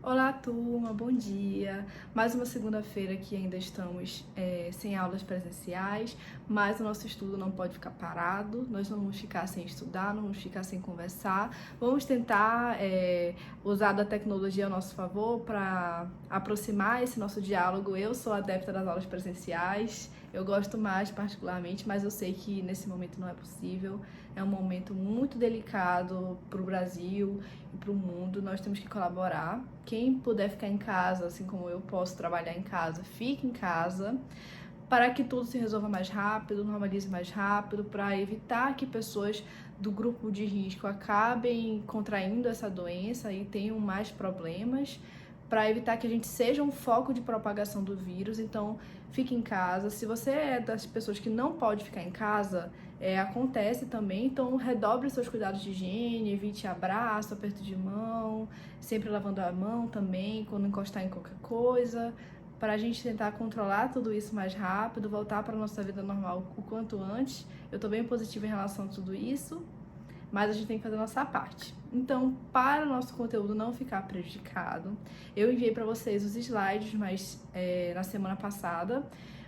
Olá, turma, bom dia. Mais uma segunda-feira que ainda estamos sem aulas presenciais, mas o nosso estudo não pode ficar parado. Nós não vamos ficar sem estudar, não vamos ficar sem conversar. Vamos tentar usar da tecnologia ao nosso favor para aproximar esse nosso diálogo. Eu sou adepta das aulas presenciais, eu gosto mais particularmente, mas eu sei que nesse momento não é possível. É um momento muito delicado para o Brasil e para o mundo. Nós temos que colaborar. Quem puder ficar em casa, assim como eu posso trabalhar em casa, fique em casa para que tudo se resolva mais rápido, normalize mais rápido, para evitar que pessoas do grupo de risco acabem contraindo essa doença e tenham mais problemas, para evitar que a gente seja um foco de propagação do vírus. Então, fique em casa. Se você é das pessoas que não pode ficar em casa, acontece também, então redobre seus cuidados de higiene, evite abraço, aperto de mão, sempre lavando a mão também, quando encostar em qualquer coisa, para a gente tentar controlar tudo isso mais rápido, voltar para a nossa vida normal o quanto antes. Eu estou bem positiva em relação a tudo isso, mas a gente tem que fazer a nossa parte. Então, para o nosso conteúdo não ficar prejudicado, eu enviei para vocês os slides na semana passada,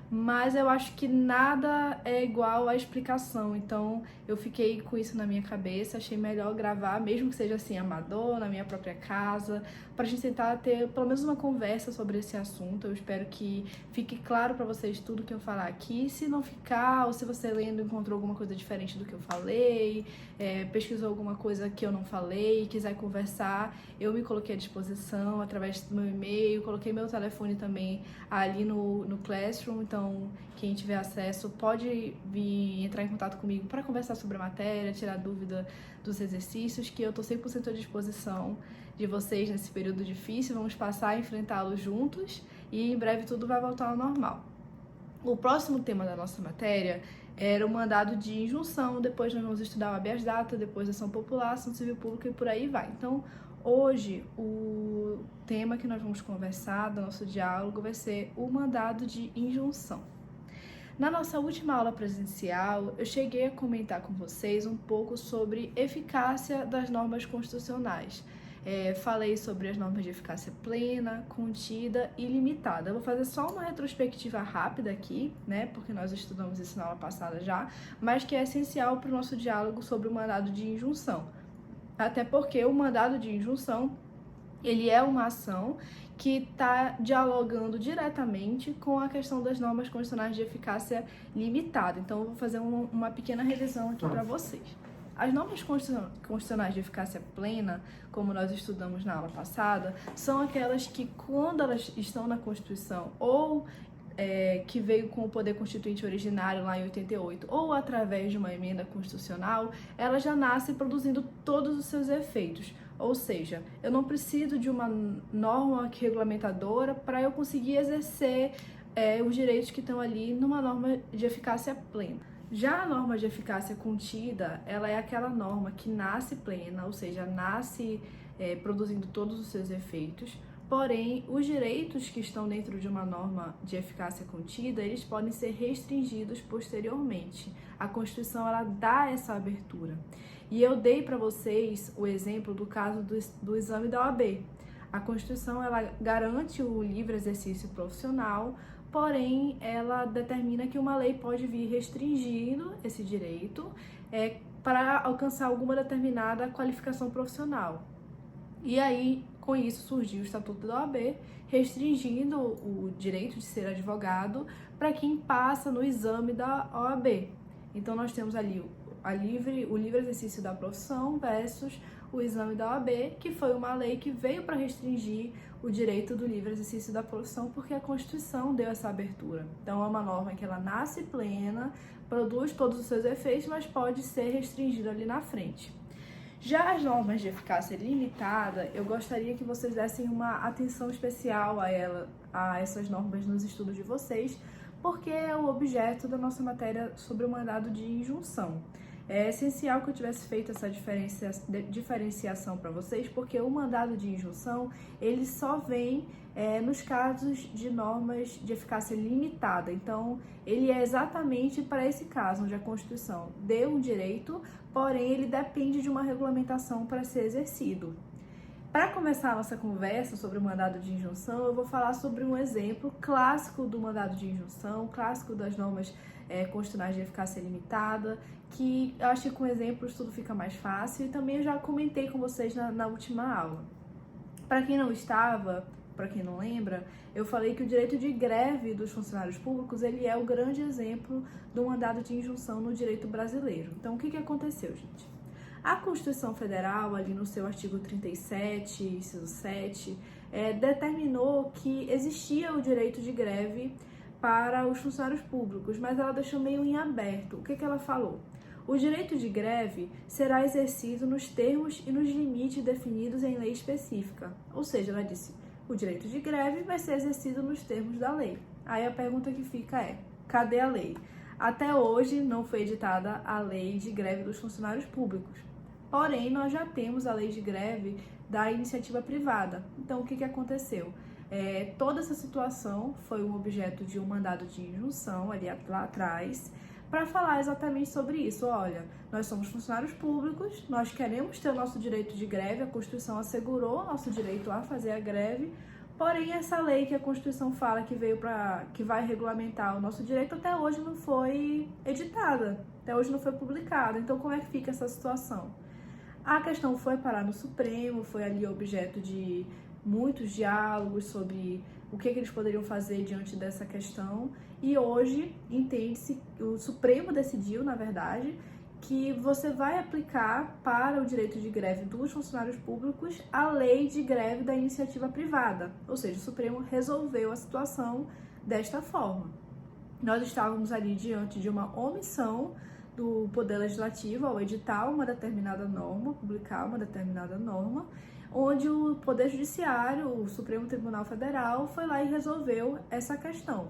mas eu acho que nada é igual à explicação, então eu fiquei com isso na minha cabeça, achei melhor gravar, mesmo que seja assim, amador, na minha própria casa, para a gente tentar ter pelo menos uma conversa sobre esse assunto. Eu espero que fique claro para vocês tudo que eu falar aqui. Se não ficar, ou se você lendo encontrou alguma coisa diferente do que eu falei, pesquisou alguma coisa que eu não falei, quiser conversar, eu me coloquei à disposição através do meu e-mail, coloquei meu telefone também ali no Classroom, então quem tiver acesso pode vir entrar em contato comigo para conversar sobre a matéria, tirar dúvida dos exercícios, que eu estou 100% à disposição de vocês nesse período difícil. Vamos passar a enfrentá-los juntos e em breve tudo vai voltar ao normal. O próximo tema da nossa matéria era o mandado de injunção, depois nós vamos estudar o habeas data, depois ação popular, ação civil pública e por aí vai. Então, hoje, o tema que nós vamos conversar do nosso diálogo vai ser o mandado de injunção. Na nossa última aula presencial, eu cheguei a comentar com vocês um pouco sobre eficácia das normas constitucionais. Falei sobre as normas de eficácia plena, contida e limitada. Eu vou fazer só uma retrospectiva rápida aqui, né, porque nós estudamos isso na aula passada já, mas que é essencial para o nosso diálogo sobre o mandado de injunção. Até porque o mandado de injunção, ele é uma ação que está dialogando diretamente com a questão das normas constitucionais de eficácia limitada. Então, eu vou fazer uma pequena revisão aqui para vocês. As normas constitucionais de eficácia plena, como nós estudamos na aula passada, são aquelas que, quando elas estão na Constituição ou que veio com o poder constituinte originário lá em 88, ou através de uma emenda constitucional, ela já nasce produzindo todos os seus efeitos. Ou seja, eu não preciso de uma norma regulamentadora para eu conseguir exercer os direitos que estão ali numa norma de eficácia plena. Já a norma de eficácia contida, ela é aquela norma que nasce plena, ou seja, nasce produzindo todos os seus efeitos, porém, os direitos que estão dentro de uma norma de eficácia contida, eles podem ser restringidos posteriormente. A Constituição, ela dá essa abertura. E eu dei para vocês o exemplo do caso do exame da OAB. A Constituição, ela garante o livre exercício profissional, porém, ela determina que uma lei pode vir restringindo esse direito para alcançar alguma determinada qualificação profissional. E aí, com isso, surgiu o Estatuto da OAB, restringindo o direito de ser advogado para quem passa no exame da OAB. Então, nós temos ali o livre exercício da profissão versus o exame da OAB, que foi uma lei que veio para restringir o direito do livre exercício da profissão, porque a Constituição deu essa abertura. Então, é uma norma que ela nasce plena, produz todos os seus efeitos, mas pode ser restringida ali na frente. Já as normas de eficácia limitada, eu gostaria que vocês dessem uma atenção especial a essas normas nos estudos de vocês, porque é o objeto da nossa matéria sobre o mandado de injunção. É essencial que eu tivesse feito essa diferenciação para vocês, porque o mandado de injunção, ele só vem nos casos de normas de eficácia limitada. Então, ele é exatamente para esse caso, onde a Constituição deu um direito, porém, ele depende de uma regulamentação para ser exercido. Para começar a nossa conversa sobre o mandado de injunção, eu vou falar sobre um exemplo clássico do mandado de injunção, clássico das normas constitucionais de eficácia limitada, que eu acho que com exemplos tudo fica mais fácil, e também eu já comentei com vocês na última aula. Para quem não estava, para quem não lembra, eu falei que o direito de greve dos funcionários públicos ele é o grande exemplo do mandado de injunção no direito brasileiro. Então, o que aconteceu, gente? A Constituição Federal, ali no seu artigo 37, inciso 7, determinou que existia o direito de greve para os funcionários públicos, mas ela deixou meio em aberto. O que ela falou? O direito de greve será exercido nos termos e nos limites definidos em lei específica. Ou seja, ela disse, o direito de greve vai ser exercido nos termos da lei. Aí a pergunta que fica é, cadê a lei? Até hoje não foi editada a lei de greve dos funcionários públicos. Porém, nós já temos a lei de greve da iniciativa privada. Então, o que aconteceu? Toda essa situação foi um objeto de um mandado de injunção ali lá atrás, para falar exatamente sobre isso. Olha, nós somos funcionários públicos, nós queremos ter o nosso direito de greve, a Constituição assegurou o nosso direito a fazer a greve, porém essa lei que a Constituição fala que vai regulamentar o nosso direito até hoje não foi editada, até hoje não foi publicada. Então como é que fica essa situação? A questão foi parar no Supremo, foi ali objeto de muitos diálogos sobre o que eles poderiam fazer diante dessa questão, e hoje entende-se, o Supremo decidiu, na verdade, que você vai aplicar para o direito de greve dos funcionários públicos a lei de greve da iniciativa privada, ou seja, o Supremo resolveu a situação desta forma. Nós estávamos ali diante de uma omissão do Poder Legislativo ao editar uma determinada norma, publicar uma determinada norma, onde o Poder Judiciário, o Supremo Tribunal Federal, foi lá e resolveu essa questão.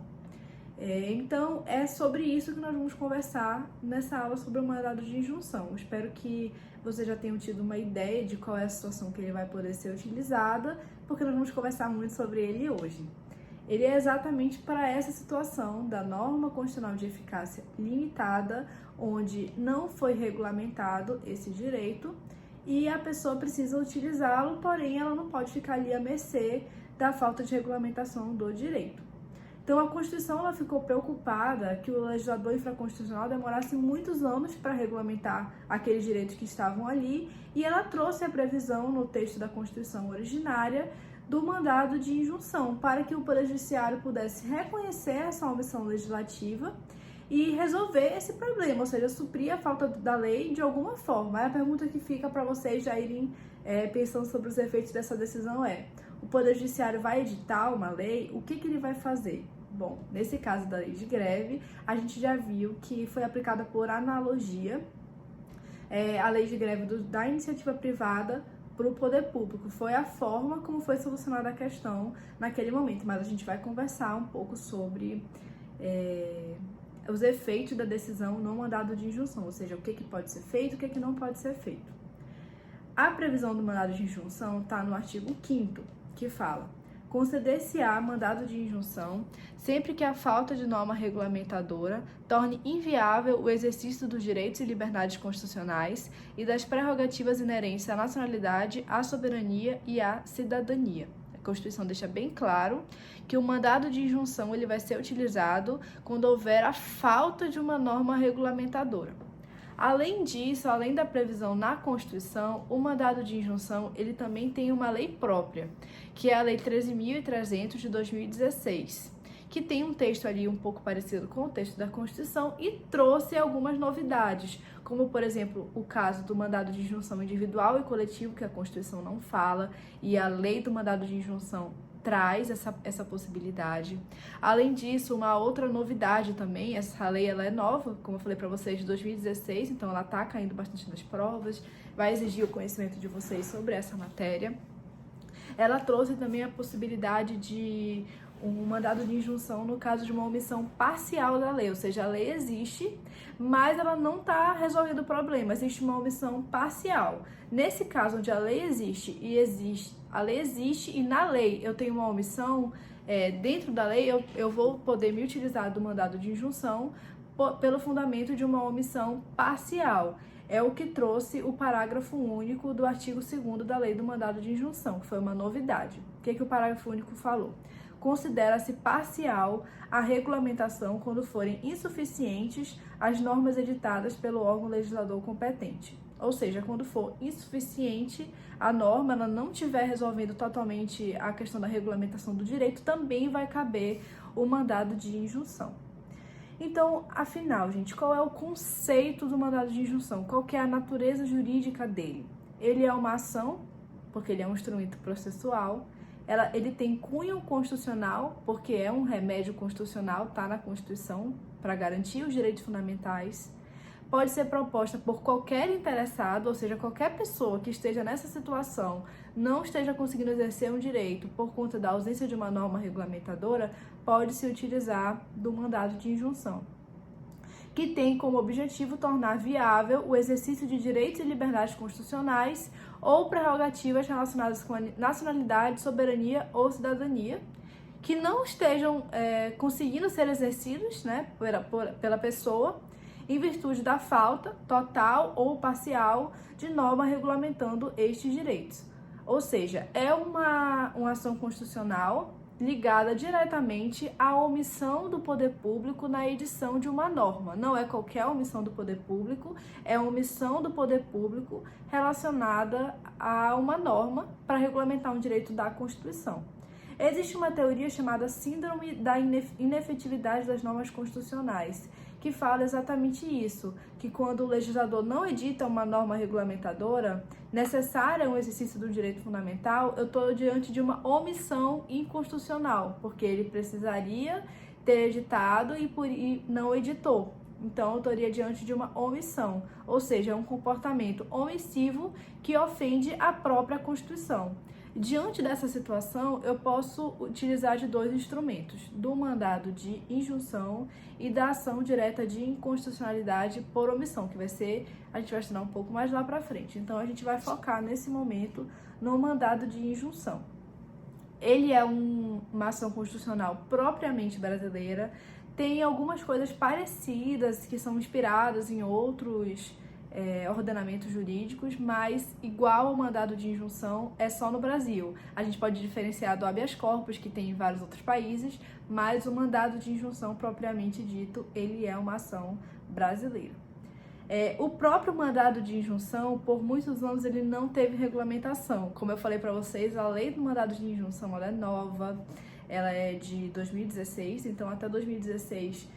Então, é sobre isso que nós vamos conversar nessa aula sobre o mandado de injunção. Espero que você já tenha tido uma ideia de qual é a situação que ele vai poder ser utilizada, porque nós vamos conversar muito sobre ele hoje. Ele é exatamente para essa situação da norma constitucional de eficácia limitada, onde não foi regulamentado esse direito e a pessoa precisa utilizá-lo, porém ela não pode ficar ali à mercê da falta de regulamentação do direito. Então a Constituição ela ficou preocupada que o legislador infraconstitucional demorasse muitos anos para regulamentar aqueles direitos que estavam ali, e ela trouxe a previsão no texto da Constituição originária do mandado de injunção, para que o Poder Judiciário pudesse reconhecer essa omissão legislativa e resolver esse problema, ou seja, suprir a falta da lei de alguma forma. Aí a pergunta que fica para vocês já irem pensando sobre os efeitos dessa decisão é: o Poder Judiciário vai editar uma lei, o que ele vai fazer? Bom, nesse caso da lei de greve, a gente já viu que foi aplicada por analogia a lei de greve da iniciativa privada para o poder público. Foi a forma como foi solucionada a questão naquele momento, mas a gente vai conversar um pouco sobre os efeitos da decisão no mandado de injunção, ou seja, o que pode ser feito e o que não pode ser feito. A previsão do mandado de injunção está no artigo 5º, que fala: conceder-se-á mandado de injunção sempre que a falta de norma regulamentadora torne inviável o exercício dos direitos e liberdades constitucionais e das prerrogativas inerentes à nacionalidade, à soberania e à cidadania. A Constituição deixa bem claro que o mandado de injunção ele vai ser utilizado quando houver a falta de uma norma regulamentadora. Além disso, além da previsão na Constituição, o mandado de injunção ele também tem uma lei própria, que é a Lei 13.300 de 2016, que tem um texto ali um pouco parecido com o texto da Constituição e trouxe algumas novidades, como, por exemplo, o caso do mandado de injunção individual e coletivo, que a Constituição não fala, e a lei do mandado de injunção traz essa possibilidade. Além disso, uma outra novidade também, essa lei ela é nova, como eu falei para vocês, de 2016, então ela está caindo bastante nas provas, vai exigir o conhecimento de vocês sobre essa matéria. Ela trouxe também a possibilidade de um mandado de injunção no caso de uma omissão parcial da lei, ou seja, a lei existe, mas ela não está resolvendo o problema, existe uma omissão parcial. Nesse caso, onde a lei existe e na lei eu tenho uma omissão, dentro da lei eu vou poder me utilizar do mandado de injunção pelo fundamento de uma omissão parcial. é o que trouxe o parágrafo único do artigo 2º da Lei do Mandado de Injunção, que foi uma novidade. O que o parágrafo único falou? Considera-se parcial a regulamentação quando forem insuficientes as normas editadas pelo órgão legislador competente. Ou seja, quando for insuficiente a norma, ela não estiver resolvendo totalmente a questão da regulamentação do direito, também vai caber o mandado de injunção. Então, afinal, gente, qual é o conceito do mandado de injunção? Qual que é a natureza jurídica dele? Ele é uma ação, porque ele é um instrumento processual. Ele tem cunho constitucional, porque é um remédio constitucional, está na Constituição, para garantir os direitos fundamentais. Pode ser proposta por qualquer interessado, ou seja, qualquer pessoa que esteja nessa situação, não esteja conseguindo exercer um direito por conta da ausência de uma norma regulamentadora, pode se utilizar do mandado de injunção, que tem como objetivo tornar viável o exercício de direitos e liberdades constitucionais ou prerrogativas relacionadas com a nacionalidade, soberania ou cidadania, que não estejam conseguindo ser exercidos, né, pela pessoa, em virtude da falta, total ou parcial, de norma regulamentando estes direitos. Ou seja, é uma ação constitucional ligada diretamente à omissão do poder público na edição de uma norma. Não é qualquer omissão do poder público, é a omissão do poder público relacionada a uma norma para regulamentar um direito da Constituição. Existe uma teoria chamada Síndrome da Inefetividade das Normas Constitucionais, que fala exatamente isso, que quando o legislador não edita uma norma regulamentadora necessária ao exercício do direito fundamental, eu estou diante de uma omissão inconstitucional, porque ele precisaria ter editado e não editou. Então, eu estaria diante de uma omissão, ou seja, é um comportamento omissivo que ofende a própria Constituição. Diante dessa situação, eu posso utilizar de dois instrumentos, do mandado de injunção e da ação direta de inconstitucionalidade por omissão, que a gente vai estudar um pouco mais lá para frente. Então, a gente vai focar nesse momento no mandado de injunção. Ele é uma ação constitucional propriamente brasileira, tem algumas coisas parecidas que são inspiradas em outros ordenamentos jurídicos, mas igual ao mandado de injunção é só no Brasil. A gente pode diferenciar do habeas corpus, que tem em vários outros países, mas o mandado de injunção propriamente dito, ele é uma ação brasileira. O próprio mandado de injunção, por muitos anos, ele não teve regulamentação. Como eu falei para vocês, a lei do mandado de injunção ela é nova, ela é de 2016, então até 2016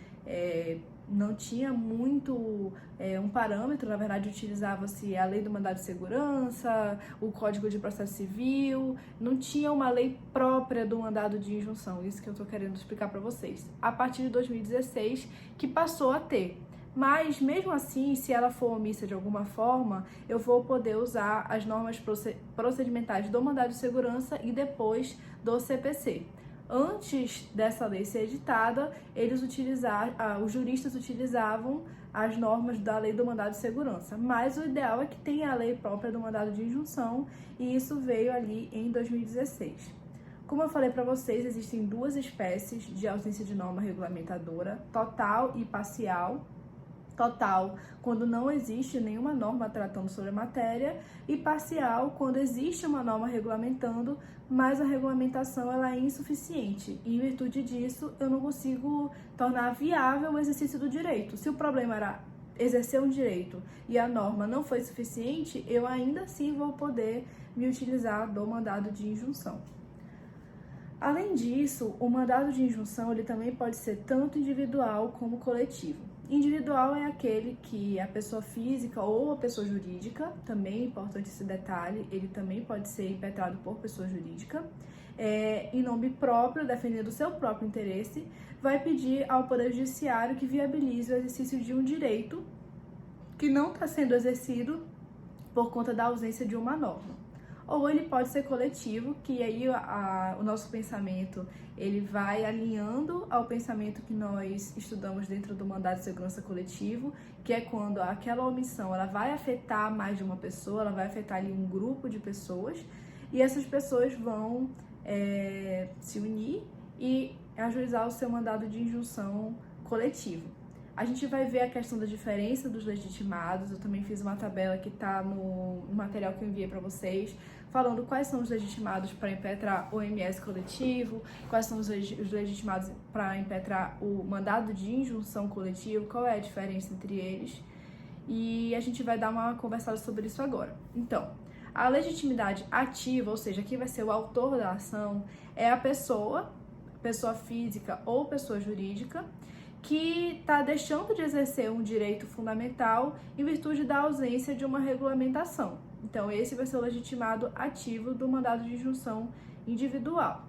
não tinha muito um parâmetro, na verdade utilizava-se a lei do mandado de segurança, o Código de Processo Civil, não tinha uma lei própria do mandado de injunção, isso que eu estou querendo explicar para vocês. A partir de 2016 que passou a ter, mas mesmo assim, se ela for omissa de alguma forma, eu vou poder usar as normas procedimentais do mandado de segurança e depois do CPC. Antes dessa lei ser editada, os juristas utilizavam as normas da lei do mandado de segurança, mas o ideal é que tenha a lei própria do mandado de injunção, e isso veio ali em 2016. Como eu falei para vocês, existem duas espécies de ausência de norma regulamentadora, total e parcial. Total, quando não existe nenhuma norma tratando sobre a matéria, e parcial, quando existe uma norma regulamentando, mas a regulamentação ela é insuficiente. E, em virtude disso, eu não consigo tornar viável o exercício do direito. Se o problema era exercer um direito e a norma não foi suficiente, eu ainda assim vou poder me utilizar do mandado de injunção. Além disso, o mandado de injunção ele também pode ser tanto individual como coletivo. Individual é aquele que a pessoa física ou a pessoa jurídica, também é importante esse detalhe, ele também pode ser impetrado por pessoa jurídica, em nome próprio, defendendo o seu próprio interesse, vai pedir ao Poder Judiciário que viabilize o exercício de um direito que não está sendo exercido por conta da ausência de uma norma. Ou ele pode ser coletivo, que aí o nosso pensamento ele vai alinhando ao pensamento que nós estudamos dentro do mandado de segurança coletivo, que é quando aquela omissão ela vai afetar mais de uma pessoa, ela vai afetar ali um grupo de pessoas, e essas pessoas vão se unir e ajuizar o seu mandado de injunção coletivo. A gente vai ver a questão da diferença dos legitimados. Eu também fiz uma tabela que está no material que eu enviei para vocês, falando quais são os legitimados para impetrar o MS coletivo, quais são os legitimados para impetrar o mandado de injunção coletivo, qual é a diferença entre eles. E a gente vai dar uma conversada sobre isso agora. Então, a legitimidade ativa, ou seja, quem vai ser o autor da ação, é a pessoa física ou pessoa jurídica, que está deixando de exercer um direito fundamental em virtude da ausência de uma regulamentação. Então, esse vai ser o legitimado ativo do mandado de injunção individual.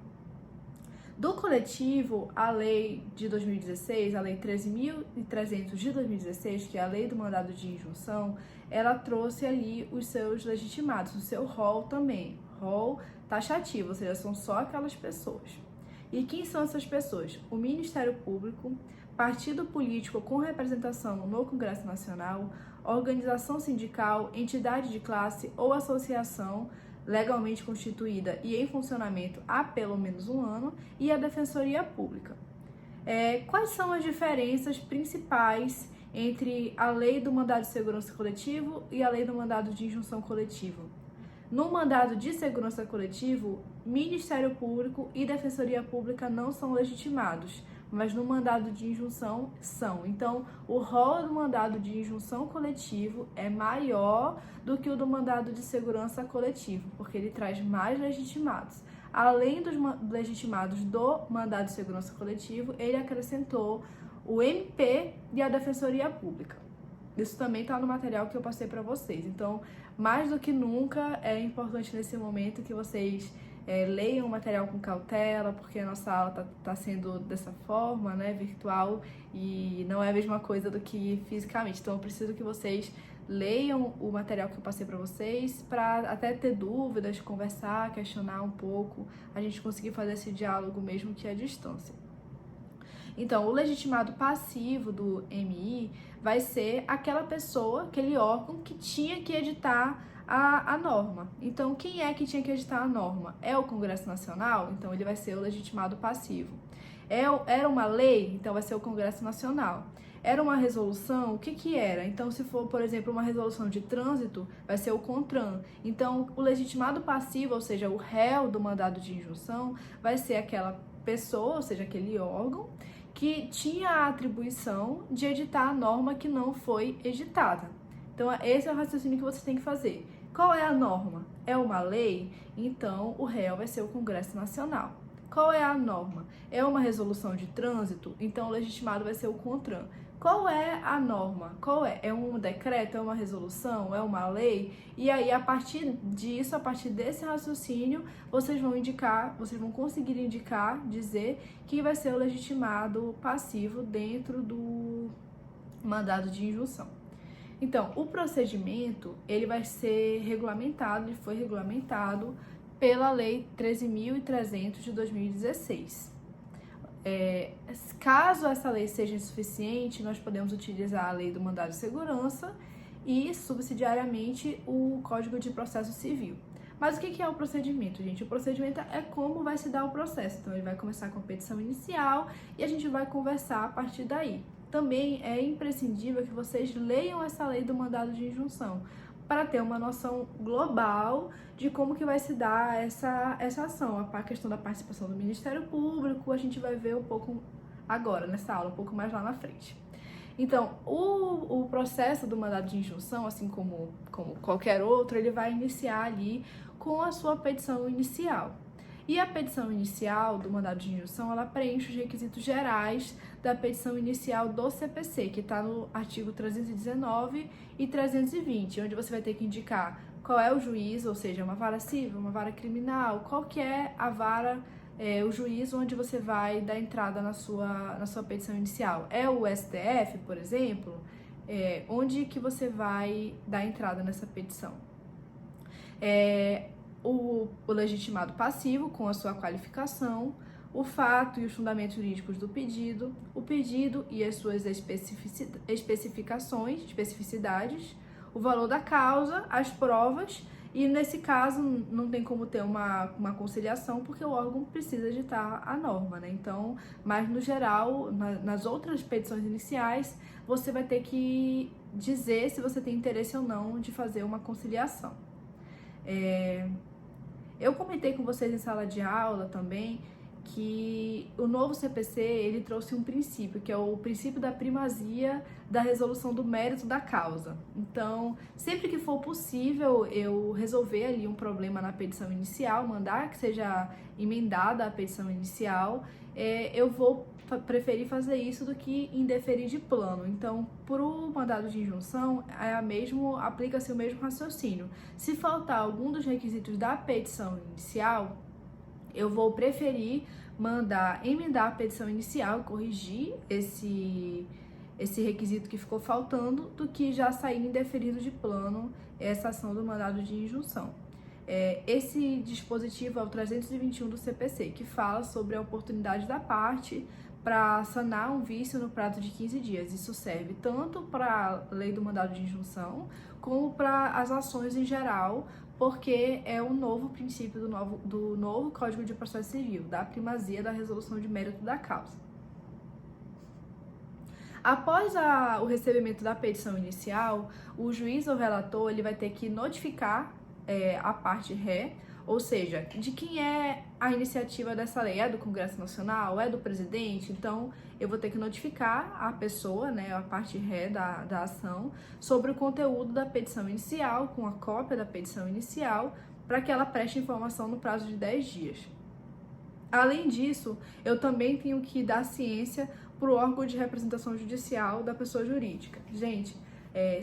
Do coletivo, a lei de 2016, a lei 13.300 de 2016, que é a lei do mandado de injunção, ela trouxe ali os seus legitimados, o seu rol também, rol taxativo, ou seja, são só aquelas pessoas. E quem são essas pessoas? O Ministério Público, partido político com representação no Congresso Nacional, organização sindical, entidade de classe ou associação legalmente constituída e em funcionamento há pelo menos um ano, e a Defensoria Pública. Quais são as diferenças principais entre a lei do mandado de segurança coletivo e a lei do mandado de injunção coletivo? No mandado de segurança coletivo, Ministério Público e Defensoria Pública não são legitimados, mas no mandado de injunção são. Então, o rol do mandado de injunção coletivo é maior do que o do mandado de segurança coletivo, porque ele traz mais legitimados. Além dos legitimados do mandado de segurança coletivo, ele acrescentou o MP e a Defensoria Pública. Isso também está no material que eu passei para vocês. Então, mais do que nunca, é importante nesse momento que vocês leiam o material com cautela, porque a nossa aula tá sendo dessa forma, né, virtual, e não é a mesma coisa do que fisicamente. Então, eu preciso que vocês leiam o material que eu passei para vocês, para até ter dúvidas, conversar, questionar um pouco, a gente conseguir fazer esse diálogo mesmo que à distância. Então, o legitimado passivo do MI vai ser aquela pessoa, aquele órgão que tinha que editar a norma. Então, quem é que tinha que editar a norma? É o Congresso Nacional? Então, ele vai ser o legitimado passivo. Era uma lei? Então, vai ser o Congresso Nacional. Era uma resolução? O que era? Então, se for, por exemplo, uma resolução de trânsito, vai ser o CONTRAN. Então, o legitimado passivo, ou seja, o réu do mandado de injunção, vai ser aquela pessoa, ou seja, aquele órgão, que tinha a atribuição de editar a norma que não foi editada. Então, esse é o raciocínio que você tem que fazer. Qual é a norma? É uma lei? Então, o réu vai ser o Congresso Nacional. Qual é a norma? É uma resolução de trânsito? Então, o legitimado vai ser o CONTRAN. Qual é a norma? Qual é? É um decreto? É uma resolução? É uma lei? E aí, a partir disso, a partir desse raciocínio, vocês vão conseguir indicar, dizer quem vai ser o legitimado passivo dentro do mandado de injunção. Então, o procedimento, ele vai ser regulamentado, ele foi regulamentado pela Lei 13.300 de 2016. Caso essa lei seja insuficiente, nós podemos utilizar a lei do mandado de segurança e, subsidiariamente, o Código de Processo Civil. Mas o que é o procedimento, gente? O procedimento é como vai se dar o processo. Então, ele vai começar com a petição inicial e a gente vai conversar a partir daí. Também é imprescindível que vocês leiam essa lei do mandado de injunção para ter uma noção global de como que vai se dar essa ação. A questão da participação do Ministério Público, a gente vai ver um pouco agora nessa aula, um pouco mais lá na frente. Então, o processo do mandado de injunção, assim como qualquer outro, ele vai iniciar ali com a sua petição inicial. E a petição inicial do mandado de injunção, ela preenche os requisitos gerais da petição inicial do CPC, que está no artigo 319 e 320, onde você vai ter que indicar qual é o juiz, ou seja, uma vara civil, uma vara criminal, qual que é a vara, o juiz onde você vai dar entrada na sua petição inicial. É o STF, por exemplo? Onde que você vai dar entrada nessa petição? O legitimado passivo, com a sua qualificação, o fato e os fundamentos jurídicos do pedido, o pedido e as suas especificidades, o valor da causa, as provas E nesse caso não tem como ter uma conciliação, porque o órgão precisa ditar a norma, né? Então, mas no geral, nas outras petições iniciais, você vai ter que dizer se você tem interesse ou não de fazer uma conciliação. Eu comentei com vocês em sala de aula também que o novo CPC, ele trouxe um princípio, que é o princípio da primazia da resolução do mérito da causa. Então, sempre que for possível eu resolver ali um problema na petição inicial, mandar que seja emendada a petição inicial, eu vou preferir fazer isso do que indeferir de plano. Então, para o mandado de injunção, aplica-se o mesmo raciocínio. Se faltar algum dos requisitos da petição inicial, eu vou preferir emendar a petição inicial, corrigir esse requisito que ficou faltando, do que já sair indeferido de plano essa ação do mandado de injunção. Esse dispositivo é o 321 do CPC, que fala sobre a oportunidade da parte para sanar um vício no prazo de 15 dias. Isso serve tanto para a lei do mandado de injunção, como para as ações em geral, porque é um novo princípio do novo Código de Processo Civil, da primazia da resolução de mérito da causa. Após o recebimento da petição inicial, o juiz ou relator ele vai ter que notificar a parte ré, ou seja, de quem é a iniciativa dessa lei. É do Congresso Nacional? É do presidente? Então, eu vou ter que notificar a pessoa, né, a parte ré da ação, sobre o conteúdo da petição inicial, com a cópia da petição inicial, para que ela preste informação no prazo de 10 dias. Além disso, eu também tenho que dar ciência para o órgão de representação judicial da pessoa jurídica. Gente,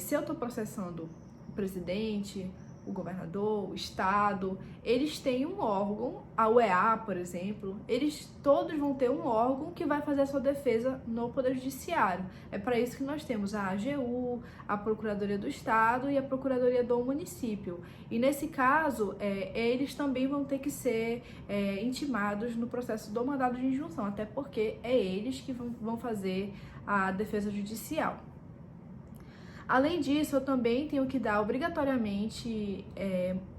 se eu estou processando o presidente, o governador, o estado, eles têm um órgão, a UEA, por exemplo, eles todos vão ter um órgão que vai fazer a sua defesa no Poder Judiciário. É para isso que nós temos a AGU, a Procuradoria do Estado e a Procuradoria do Município. E nesse caso, eles também vão ter que ser intimados no processo do mandado de injunção, até porque é eles que vão fazer a defesa judicial. Além disso, eu também tenho que dar obrigatoriamente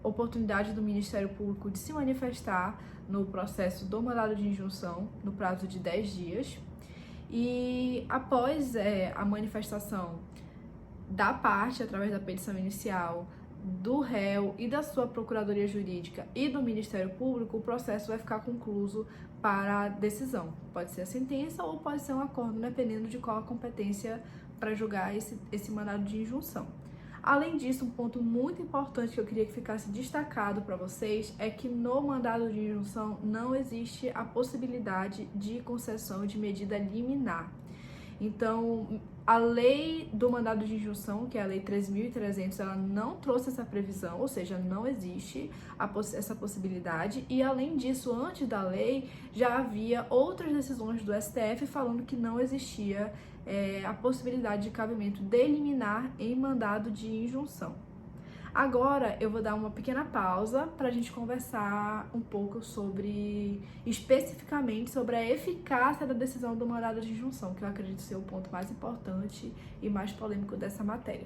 oportunidade do Ministério Público de se manifestar no processo do mandado de injunção no prazo de 10 dias. E após a manifestação da parte, através da petição inicial, do réu e da sua Procuradoria Jurídica e do Ministério Público, o processo vai ficar concluso para a decisão. Pode ser a sentença ou pode ser um acordo, dependendo de qual a competência para julgar esse mandado de injunção. Além disso, um ponto muito importante que eu queria que ficasse destacado para vocês é que no mandado de injunção não existe a possibilidade de concessão de medida liminar. Então, a lei do mandado de injunção, que é a lei 3.300, ela não trouxe essa previsão, ou seja, não existe essa possibilidade. E além disso, antes da lei, já havia outras decisões do STF falando que não existia a possibilidade de cabimento de liminar em mandado de injunção. Agora eu vou dar uma pequena pausa para a gente conversar um pouco especificamente sobre a eficácia da decisão do mandado de injunção, que eu acredito ser o ponto mais importante e mais polêmico dessa matéria.